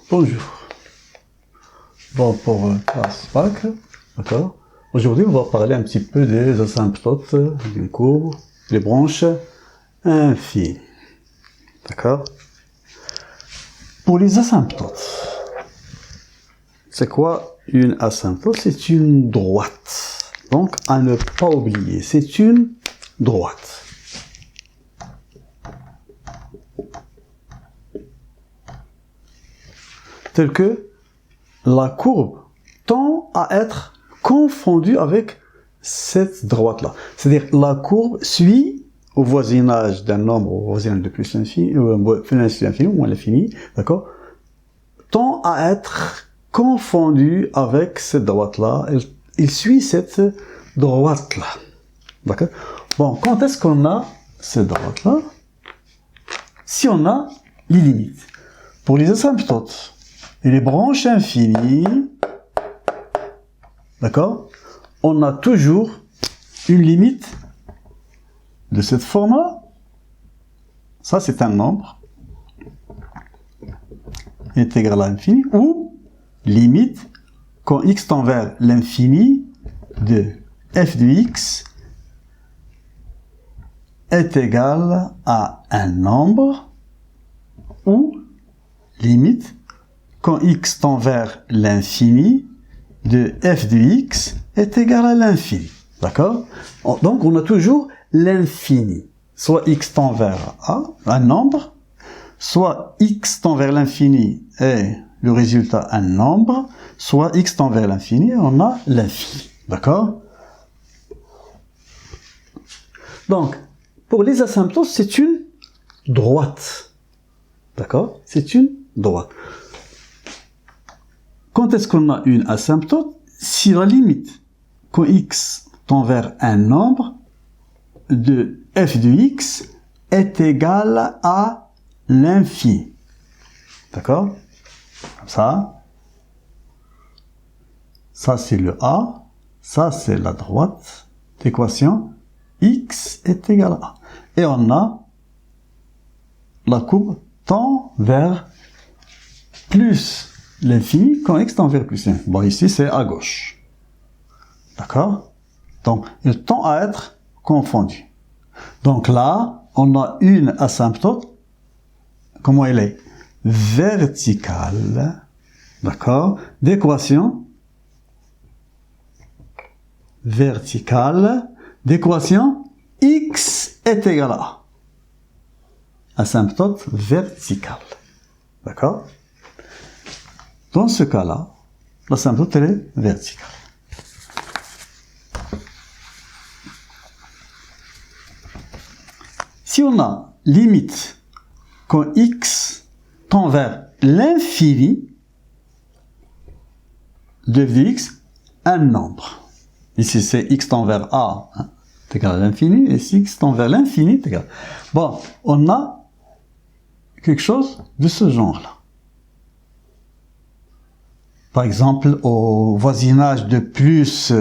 Bonjour. Bon, pour classe bac, d'accord. Aujourd'hui, on va parler un petit peu des asymptotes d'une courbe, des branches infinies. D'accord. Pour les asymptotes, c'est quoi une asymptote? C'est une droite. Donc, à ne pas oublier, c'est une droite. Telle que la courbe tend à être confondue avec cette droite-là. C'est-à-dire la courbe suit au voisinage d'un nombre, au voisinage de plus l'infini, ou moins l'infini, d'accord, tend à être confondu avec cette droite-là. Il suit cette droite-là. D'accord. Bon, quand est-ce qu'on a cette droite-là? Si on a les limites. Pour les asymptotes et les branches infinies, d'accord, on a toujours une limite de cette forme-là. Ça, c'est un nombre intégral à l'infini, ou limite quand x tend vers l'infini de f de x est égal à un nombre, ou limite quand x tend vers l'infini de f de x est égal à l'infini. D'accord? Donc, on a toujours l'infini. Soit x tend vers a, un nombre, soit x tend vers l'infini et le résultat un nombre, soit x tend vers l'infini et on a l'infini. D'accord? Donc, pour les asymptotes, c'est une droite. D'accord? C'est une droite. Quand est-ce qu'on a une asymptote? Si la limite, quand x tend vers un nombre, de f de x est égale à l'infini. D'accord? Comme ça. Ça, c'est le a. Ça, c'est la droite d'équation. X est égal à a. Et on a la courbe tend vers plus l'infini quand x tend vers plus l'infini. Bon, ici, c'est à gauche. D'accord? Donc, il tend à être confondu. Donc là, on a une asymptote. Comment elle est? Verticale. D'accord? D'équation verticale d'équation x est égal à a. Asymptote verticale. D'accord? Dans ce cas-là, l'asymptote elle est verticale. Si on a limite quand x tend vers l'infini de f de x, un nombre. Ici, c'est x tend vers a, hein, est égal à l'infini, et si x tend vers l'infini, est égal. Bon, on a quelque chose de ce genre-là. Par exemple, au voisinage de plus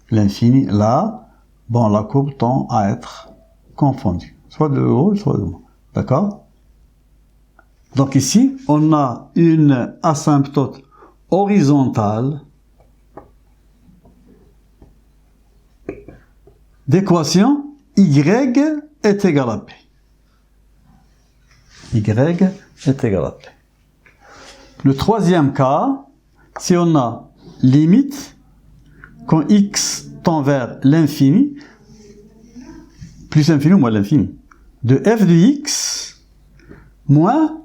l'infini, là, bon, la courbe tend à être confondue. Soit de haut, soit de bas. D'accord? Donc ici, on a une asymptote horizontale d'équation y est égal à p. Y est égal à p. Le troisième cas, si on a limite quand x tend vers l'infini, plus l'infini ou moins l'infini, de f de x moins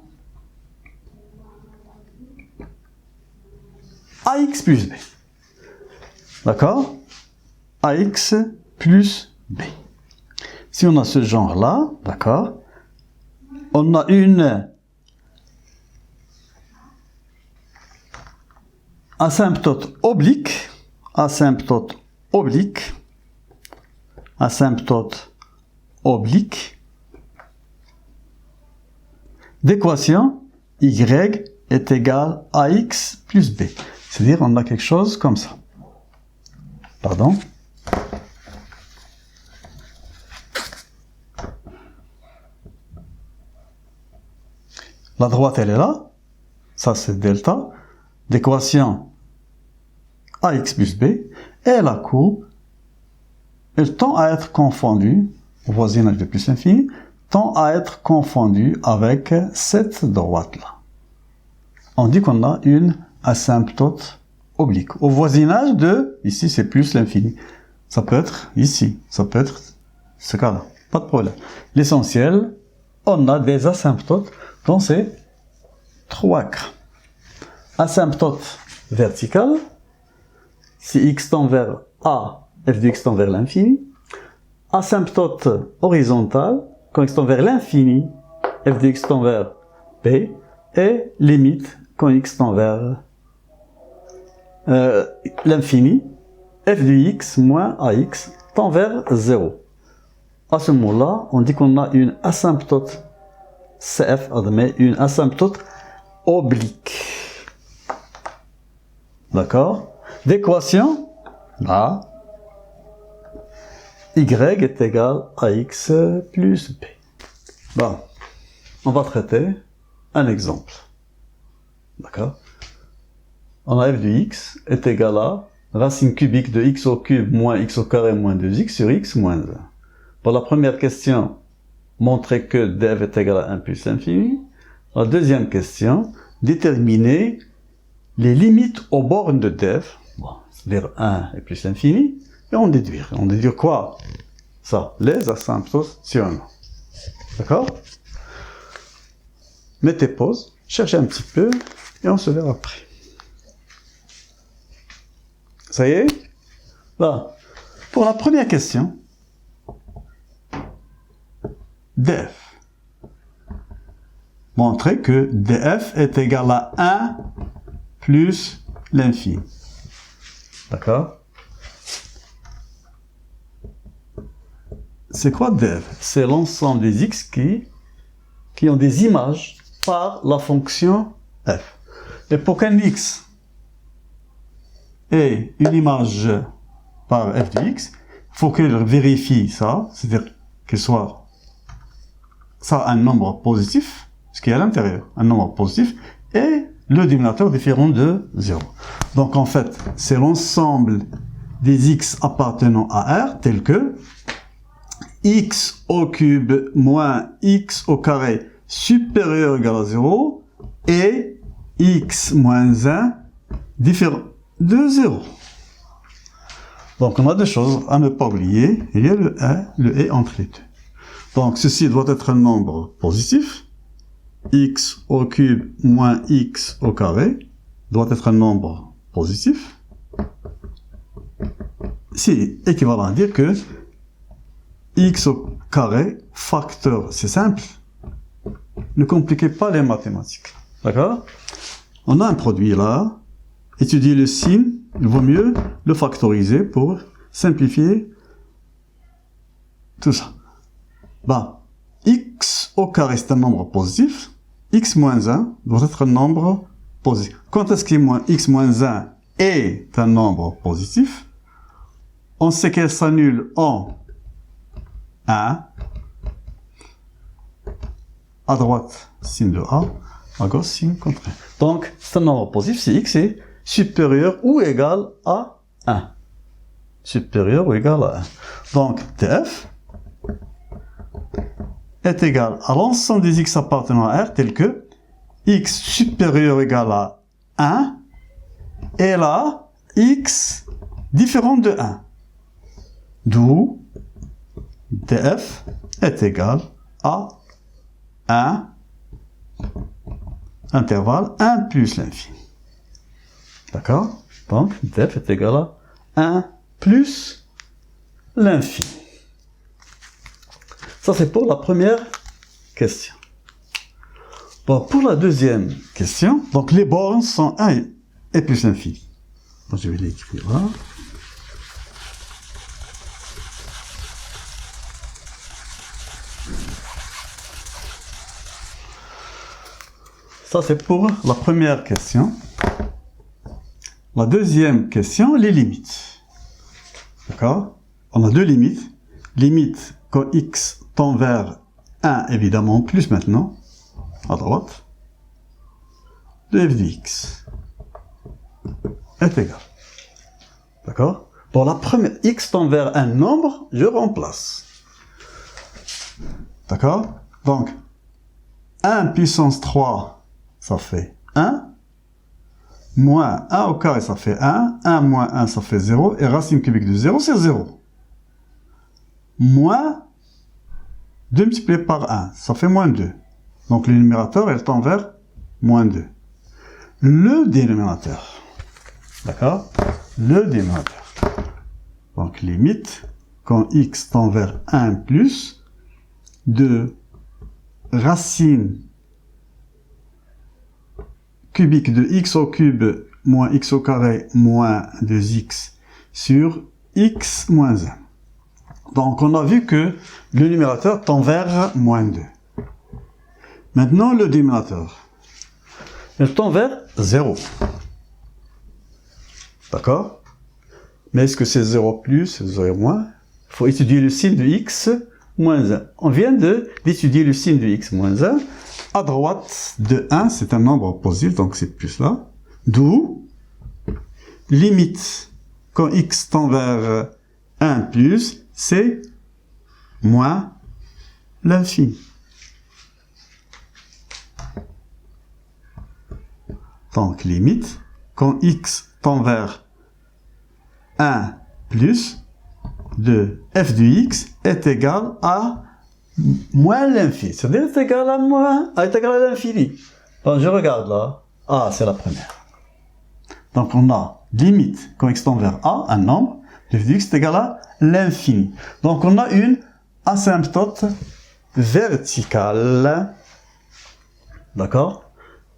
ax plus b. D'accord? Ax plus b. Si on a ce genre-là, d'accord, on a une asymptote oblique, asymptote oblique, asymptote oblique, d'équation y est égal à x plus b. C'est-à-dire, on a quelque chose comme ça. Pardon. La droite, elle est là. ça c'est delta, d'équation ax plus b, et la courbe, elle tend à être confondue, au voisinage de plus l'infini, tend à être confondue avec cette droite-là. On dit qu'on a une asymptote oblique. Au voisinage de, ici c'est plus l'infini. Ça peut être ici, ça peut être ce cas-là, pas de problème. L'essentiel, on a des asymptotes dans ces trois cas. Asymptote verticale, si x tend vers a, f de x tend vers l'infini. Asymptote horizontale, quand x tend vers l'infini, f de x tend vers b. Et limite, quand x tend vers l'infini, f de x moins ax tend vers 0. À ce moment-là, on dit qu'on a une asymptote CF, admet une asymptote oblique. D'accord? D'équation, là, y est égal à x plus b. Bon, on va traiter un exemple. D'accord? On a f de x est égal à racine cubique de x au cube moins x au carré moins 2x sur x moins 1. Pour la première question, montrer que df est égal à 1 plus l'infini. La deuxième question, déterminer les limites aux bornes de df, bon, c'est-à-dire 1 et plus l'infini, et on déduire. On déduire quoi? Ça, les asymptotes sur un. D'accord? Mettez pause, cherchez un petit peu, et on se verra après. Ça y est? Là, pour la première question, df. Montrer que df est égal à 1 plus l'infini. D'accord? C'est quoi df? C'est l'ensemble des x qui ont des images par la fonction f. Et pour qu'un x ait une image par f de x, il faut qu'elle vérifie ça, c'est-à-dire qu'elle soit ça un nombre positif, ce qui est à l'intérieur, un nombre positif, et le dénominateur différent de 0. Donc en fait, c'est l'ensemble des x appartenant à R, tel que x au cube moins x au carré supérieur ou égal à 0, et x moins 1 différent de 0. Donc on a deux choses à ne pas oublier, il y a le et entre les deux. Donc ceci doit être un nombre positif, x au cube moins x au carré doit être un nombre positif. C'est équivalent à dire que x au carré, facteur, c'est simple. Ne compliquez pas les mathématiques. D'accord? On a un produit là. Étudier le signe, il vaut mieux le factoriser pour simplifier tout ça. Ben, x au carré, c'est un nombre positif. X moins 1 doit être un nombre positif. Quand est-ce que x moins 1 est un nombre positif? On sait qu'elle s'annule en 1. À droite, signe de A. À gauche, signe contraire. Donc, c'est un nombre positif si x est supérieur ou égal à 1. Supérieur ou égal à 1. Donc, df est égal à l'ensemble des x appartenant à R, tel que x supérieur ou égal à 1, et là, x différent de 1. D'où df est égal à 1, intervalle 1 plus l'infini. D'accord? Donc, df est égal à 1 plus l'infini. Ça, c'est pour la première question. Bon, pour la deuxième question, donc les bornes sont 1 et plus l'infini. Donc, je vais l'écrire là. Ça, c'est pour la première question. La deuxième question, les limites. D'accord? On a deux limites. Limite quand x tend vers 1, évidemment, plus maintenant, à droite. de f de x est égal. D'accord? Pour la première, x tend vers un nombre, je remplace. D'accord? Donc, 1 puissance 3, ça fait 1. Moins 1 au carré, ça fait 1. 1 moins 1, ça fait 0. Et racine cubique de 0, c'est 0. Moins 2 multiplié par 1, ça fait moins 2. Donc, le numérateur, elle tend vers moins 2. Le dénominateur. D'accord? Le dénominateur. Donc, limite, quand x tend vers 1 plus, de racine cubique de x au cube moins x au carré moins 2x sur x moins 1. Donc, on a vu que le numérateur tend vers moins 2. Maintenant, le dénominateur. Il tend vers 0. D'accord? Mais est-ce que c'est 0 plus, 0 moins? Il faut étudier le signe de x moins 1. On vient d'étudier le signe de x moins 1. À droite de 1, c'est un nombre positif, donc c'est plus là. D'où, limite, quand x tend vers 1 plus, c'est moins l'infini. Donc, limite, quand x tend vers 1 plus, de f de x est égal à moins l'infini. C'est-à-dire est égal à est égal à l'infini. Donc, je regarde là. Ah, c'est la première. Donc, on a limite, quand x tend vers a, un nombre, de f de x est égal à l'infini. Donc, on a une asymptote verticale. D'accord?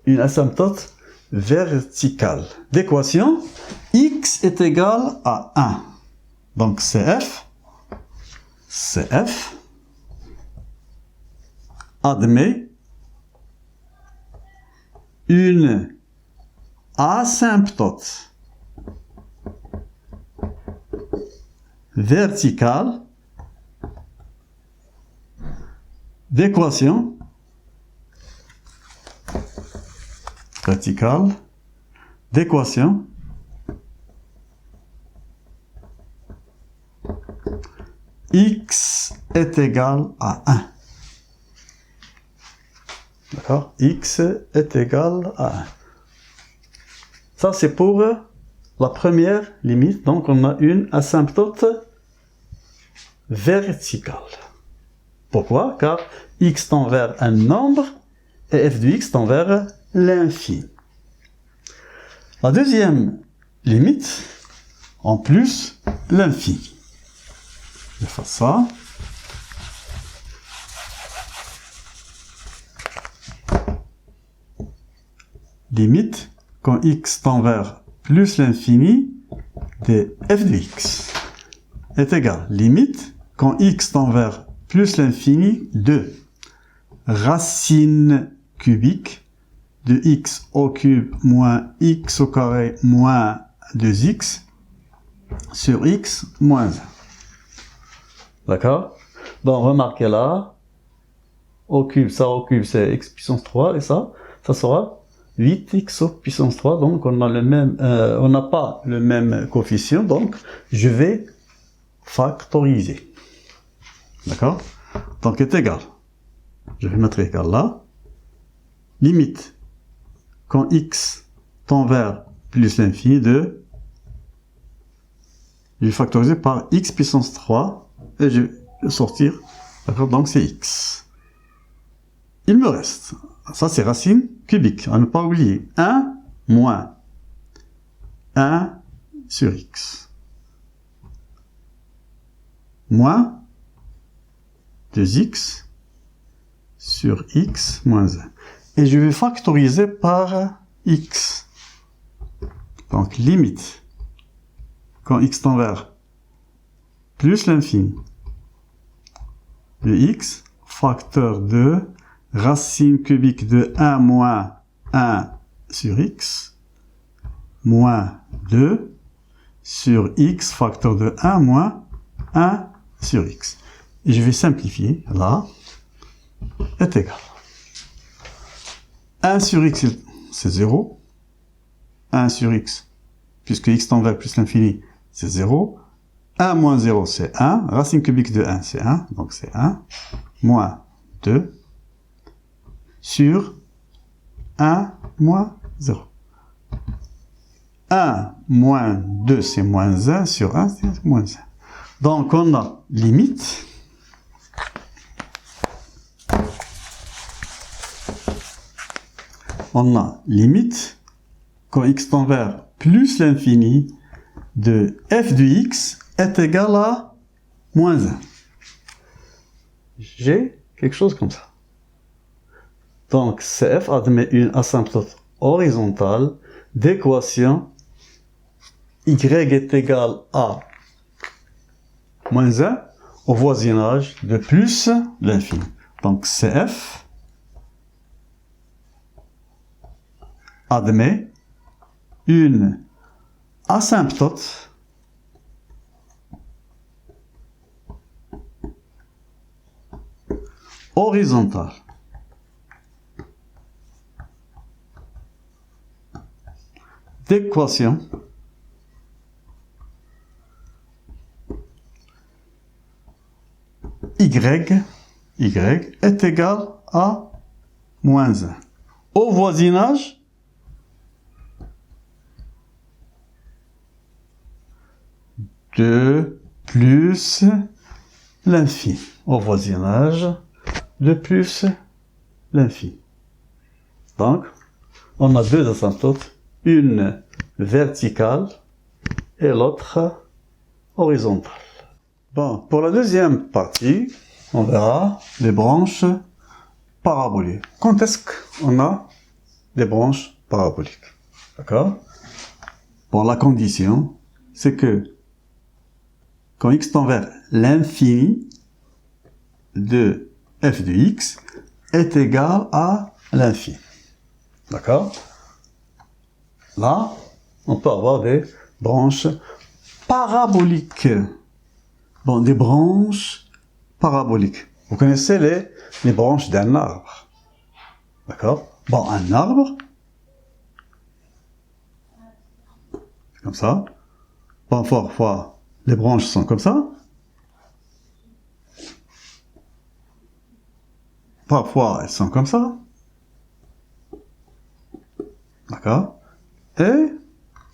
Une asymptote verticale. D'équation, x est égal à 1. Donc, CF admet une asymptote verticale d'équation x est égal à 1. D'accord? X est égal à 1. Ça, c'est pour la première limite. Donc, on a une asymptote verticale. Pourquoi? Car x tend vers un nombre et f de x tend vers l'infini. La deuxième limite, en plus, l'infini. Je fais ça. Limite, quand x tend vers plus l'infini de f de x est égal. Limite, quand x tend vers plus l'infini de racine cubique de x au cube moins x au carré moins 2x sur x moins 1. D'accord? Donc, remarquez là, au cube, c'est x puissance 3, et ça sera 8x au puissance 3, donc on a le même, on n'a pas le même coefficient, donc je vais factoriser. D'accord? Donc, est égal. Je vais mettre égal là. Limite, quand x tend vers plus l'infini de, je vais factoriser par x puissance 3, et je vais sortir, d'accord, donc c'est x. Il me reste, ça c'est racine cubique, à ne pas oublier, 1 moins 1 sur x, moins 2x sur x moins 1. Et je vais factoriser par x. Donc, limite, quand x tend vers plus l'infini de x, facteur de racine cubique de 1 moins 1 sur x, moins 2 sur x, facteur de 1 moins 1 sur x. Et je vais simplifier, là, est égal. 1 sur x, c'est 0. 1 sur x, puisque x tend vers plus l'infini, c'est 0. 1 moins 0, c'est 1. Racine cubique de 1, c'est 1. Donc c'est 1. Moins 2 sur 1 moins 0. 1 moins 2, c'est moins 1 sur 1, c'est moins 1. Donc on a limite. On a limite quand x tend vers plus l'infini de f de x est égal à moins 1. J'ai quelque chose comme ça. Donc CF admet une asymptote horizontale d'équation y est égal à moins 1 au voisinage de plus l'infini. Donc CF admet une asymptote horizontale d'équation y est égal à moins 1 au voisinage de plus l'infini. Au voisinage de plus l'infini. Donc, on a deux asymptotes, une verticale et l'autre horizontale. Bon, pour la deuxième partie, on verra les branches paraboliques. Quand est-ce qu'on a des branches paraboliques? D'accord? Bon, la condition, c'est que quand x tend vers l'infini de f de x est égal à l'infini. D'accord? Là, on peut avoir des branches paraboliques. Bon, des branches paraboliques. Vous connaissez les branches d'un arbre. D'accord? Bon, un arbre, comme ça. Bon, parfois, les branches sont comme ça. Parfois, elles sont comme ça. D'accord? Et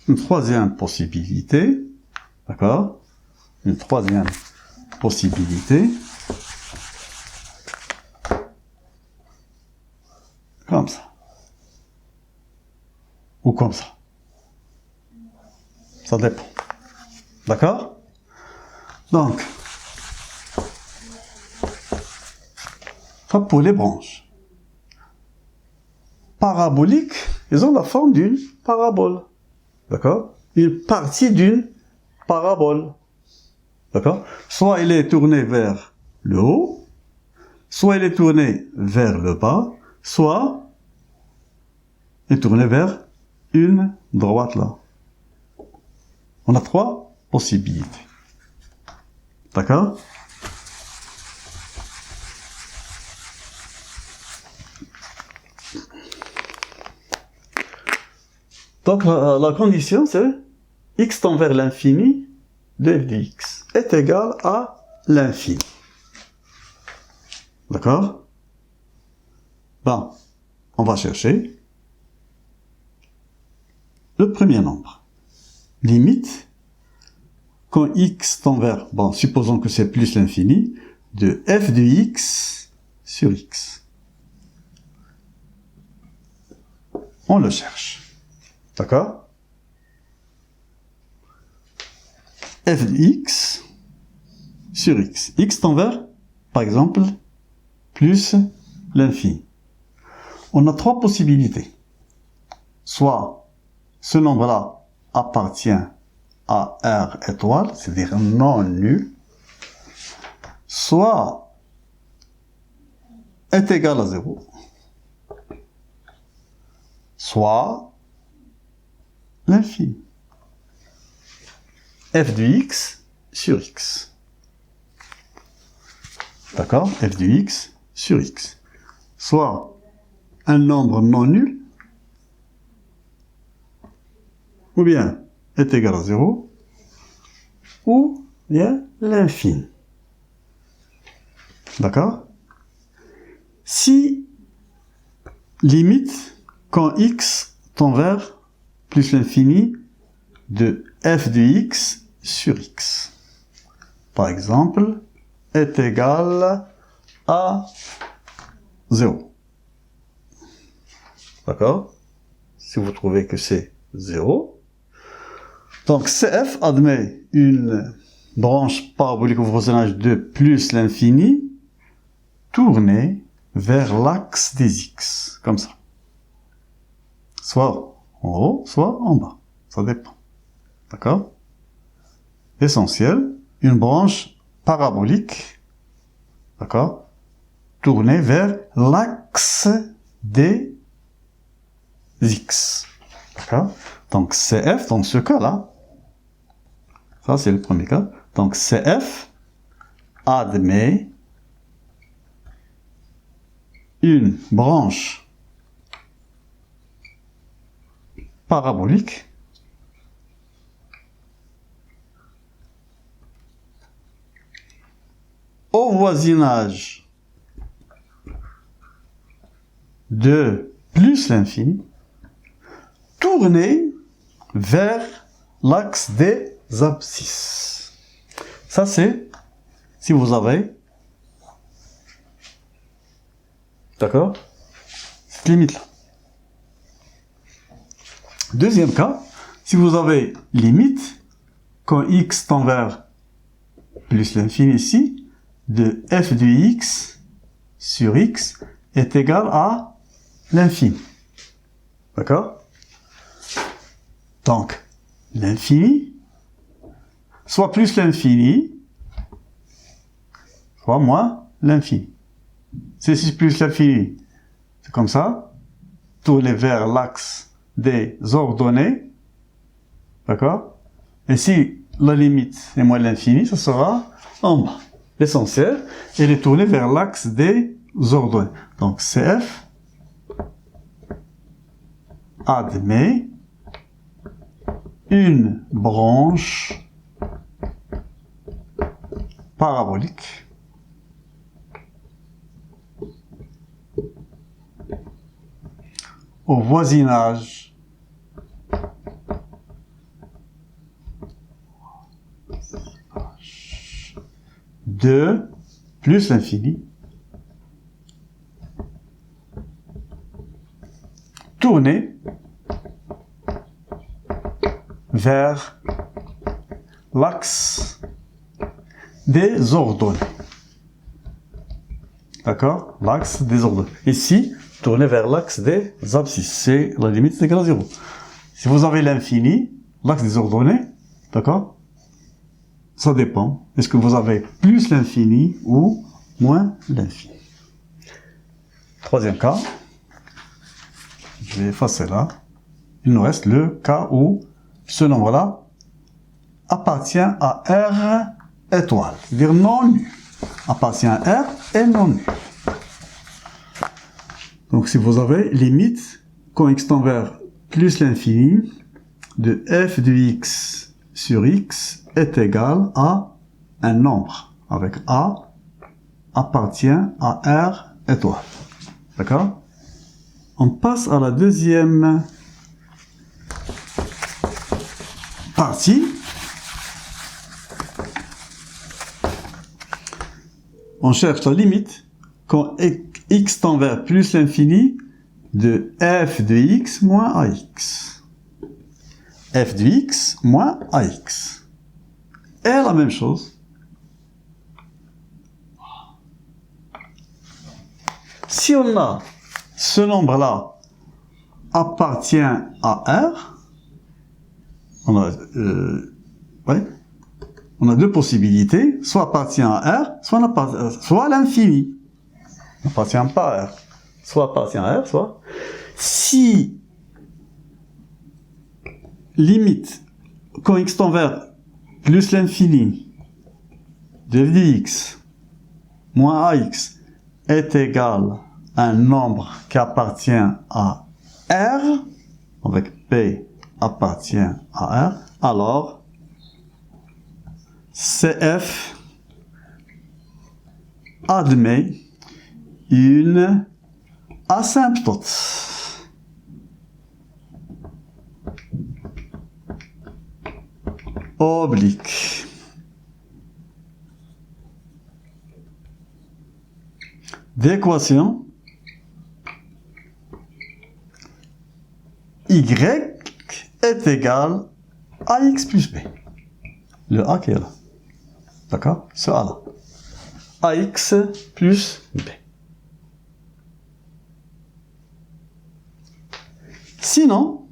une troisième possibilité. D'accord? Une troisième possibilité. Comme ça. Ou comme ça. Ça dépend. D'accord? Donc, ça pour les branches. Paraboliques, ils ont la forme d'une parabole. D'accord? Une partie d'une parabole. D'accord? Soit il est tourné vers le haut, soit il est tourné vers le bas, soit il est tourné vers une droite là. On a trois possibilités. D'accord? Donc la condition c'est x tend vers l'infini de f de x est égal à l'infini. D'accord? Bon, on va chercher le premier nombre. Limite, quand x tend vers, bon, supposons que c'est plus l'infini, de f de x sur x. On le cherche. D'accord? F de x sur x. X tend vers, par exemple, plus l'infini. On a trois possibilités. Soit ce nombre-là appartient à R étoile, c'est-à-dire non nul, soit est égal à 0, soit l'infini. F de x sur x. D'accord? F de x sur x. Soit un nombre non nul, ou bien est égal à 0, ou bien l'infini. D'accord? Si limite quand x tend vers plus l'infini de f de x sur x, par exemple, est égal à 0. D'accord? Si vous trouvez que c'est 0, donc CF admet une branche parabolique au voisinage de plus l'infini tournée vers l'axe des x, comme ça. Soit en haut, soit en bas. Ça dépend. D'accord? Essentiel, une branche parabolique, d'accord, tournée vers l'axe des x. D'accord? Donc CF, dans ce cas-là, ça c'est le premier cas, donc CF admet une branche parabolique au voisinage de plus l'infini, tournée vers l'axe des abscisses. Ça c'est si vous avez, d'accord, cette limite là. Deuxième cas, si vous avez limite quand x tend vers plus l'infini ici, de f de x sur x est égal à l'infini. D'accord? Donc, l'infini, soit plus l'infini, soit moins l'infini. C'est plus l'infini. C'est comme ça. Tourner vers l'axe des ordonnées. D'accord? Et si la limite est moins l'infini, ça sera en bas. L'essentiel, elle est tournée vers l'axe des ordonnées. Donc, CF admet une branche parabolique au voisinage de plus l'infini tourné vers l'axe des ordonnées. D'accord? L'axe des ordonnées. Ici, tourner vers l'axe des abscisses. C'est la limite, c'est égal à 0. Si vous avez l'infini, l'axe des ordonnées, d'accord? Ça dépend. Est-ce que vous avez plus l'infini ou moins l'infini? Troisième cas. Je vais effacer là. Il nous reste le cas où ce nombre-là appartient à R étoile, c'est-à-dire non nul. Appartient à R et non nul. Donc si vous avez limite quand x tend vers plus l'infini de f de x sur x est égal à un nombre avec A appartient à R étoile. D'accord? On passe à la deuxième partie. On cherche la limite quand x tend vers plus l'infini de f de x moins ax. F de x moins ax. Et la même chose. Si on a ce nombre-là appartient à R, on a deux possibilités, soit appartient à R, soit à l'infini. N'appartient pas à R. Soit appartient à R, soit... Si limite, quand x tend vers plus l'infini de f de x moins ax est égal à un nombre qui appartient à R, avec P appartient à R, alors CF admet une asymptote. Oblique. D'équation Y est égal à X plus B. Le A qui est là. D'accord? Ce A là. AX plus B. Sinon,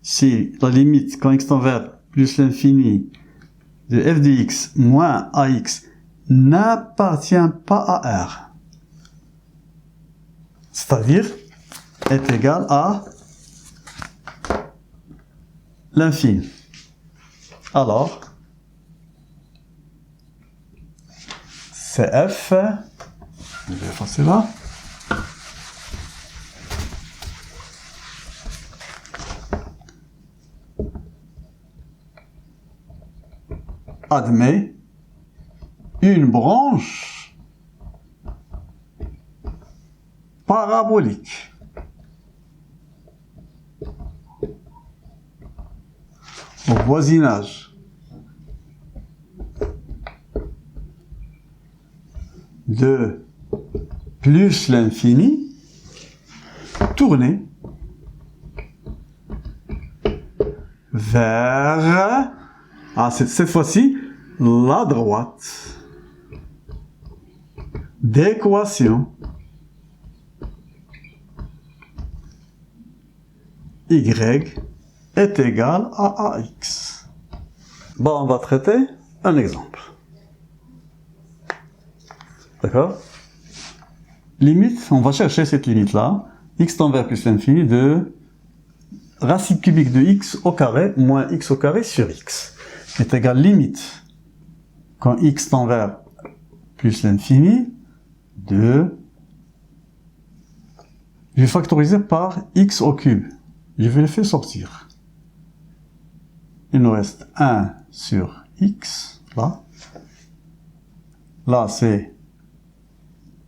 si la limite quand x tend vers plus l'infini de f de x moins ax n'appartient pas à R, c'est-à-dire est égal à l'infini, alors CF, je vais effacer là, admet une branche parabolique au voisinage de plus l'infini tournée vers, cette fois-ci, la droite d'équation y est égal à ax. Bon, on va traiter un exemple. D'accord? Limite, on va chercher cette limite-là. X tend vers plus l'infini de racine cubique de x au carré moins x au carré sur x est égal limite quand x tend vers plus l'infini de, je vais factoriser par x au cube, je vais le faire sortir, il nous reste 1 sur x là c'est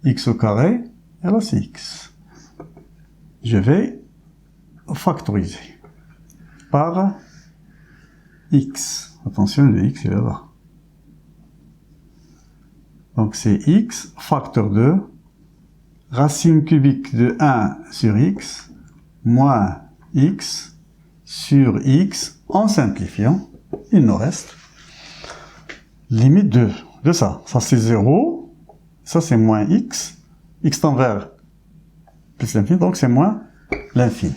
x au carré et là c'est x, je vais factoriser par x. Attention, le x est là-bas. Donc c'est x facteur de racine cubique de 1 sur x moins x sur x en simplifiant. Il nous reste limite de ça. Ça c'est 0, ça c'est moins x, x tend vers plus l'infini, donc c'est moins l'infini.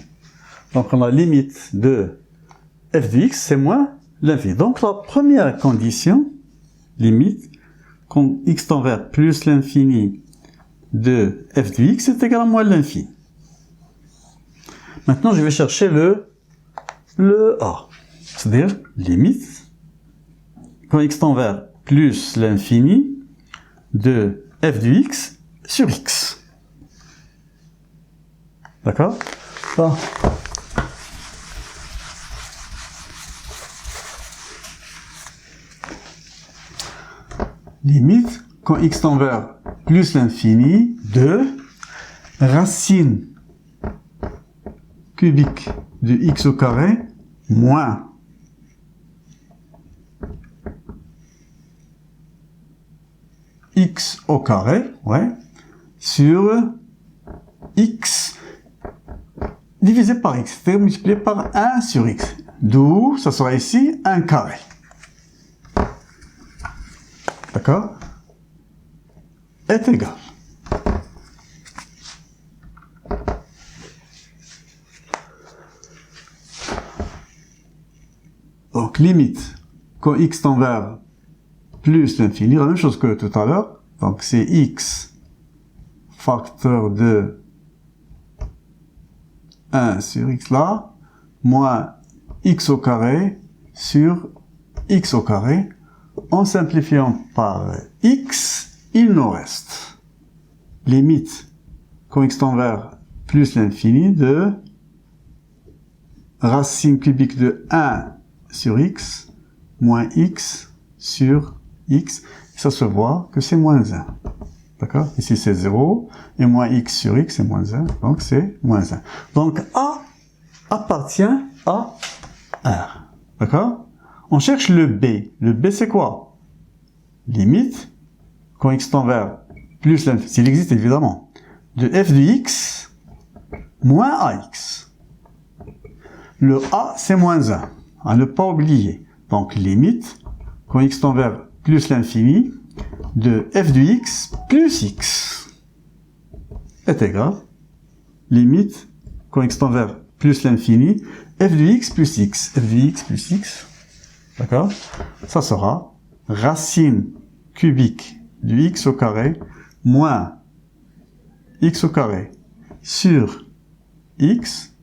Donc on a limite de f de x, c'est moins l'infini. Donc la première condition, limite, quand x tend vers plus l'infini de f de x est égal à moins l'infini. Maintenant je vais chercher le a, c'est-à-dire limite, quand x tend vers plus l'infini de f de x sur x. D'accord? Bon. Limite, quand x tend vers plus l'infini de racine cubique de x au carré moins x au carré, sur x divisé par x, c'est-à-dire multiplié par 1 sur x. D'où, ça sera ici 1 carré. D'accord? Est égal. Donc, limite, quand x tend vers plus l'infini, la même chose que tout à l'heure. Donc, c'est x facteur de 1 sur x là, moins x au carré sur x au carré. En simplifiant par x, il nous reste limite quand x tend vers plus l'infini de racine cubique de 1 sur x moins x sur x. Ça se voit que c'est moins 1. D'accord? Ici c'est 0, et moins x sur x c'est moins 1, donc c'est moins 1. Donc A appartient à R. D'accord? On cherche le B. Le B c'est quoi? Limite, quand x tend vers plus l'infini, s'il existe évidemment, de f de x moins ax. Le A c'est moins 1, à ne pas oublier. Donc limite, quand x tend vers plus l'infini, de f de x plus x est égal, limite, quand x tend vers plus l'infini, f de x plus x. f de x plus x, d'accord? Ça sera racine cubique du x au carré moins x au carré sur x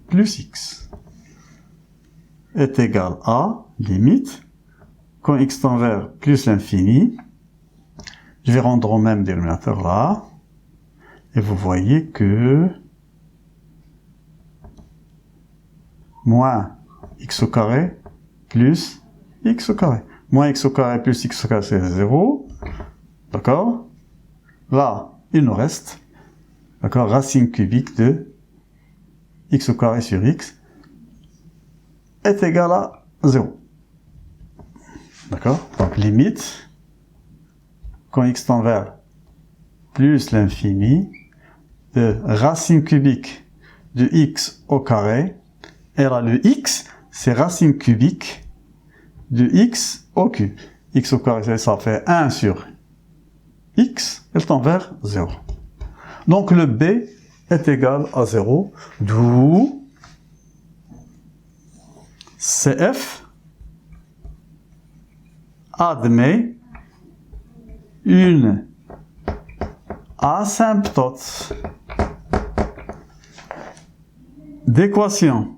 plus x est égal à, limite, quand x tend vers plus l'infini, je vais rendre au même dénominateur là, et vous voyez que moins x au carré plus x au carré. Moins x au carré plus x au carré, c'est 0. D'accord? Là, il nous reste, d'accord, racine cubique de x au carré sur x est égal à 0. D'accord? Donc, limite, quand x tend vers plus l'infini, de racine cubique de x au carré, et là, le x, c'est racine cubique de x au cube. X au carré, ça fait 1 sur x, elle tend vers 0. Donc, le b est égal à 0, d'où CF admet une asymptote d'équation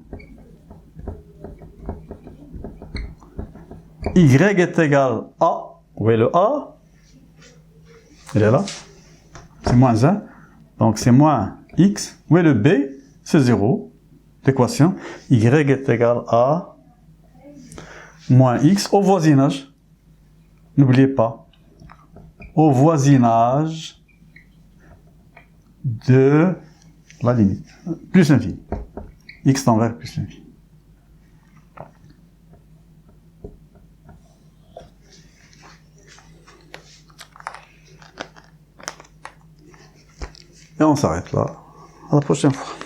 y est égal à, où est le a? Il est là, c'est moins 1, donc c'est moins x, où est le b? C'est 0, l'équation y est égal à moins x au voisinage, n'oubliez pas, au voisinage de la limite, plus l'infini, x tend vers plus l'infini. Et on s'arrête là. À la prochaine fois.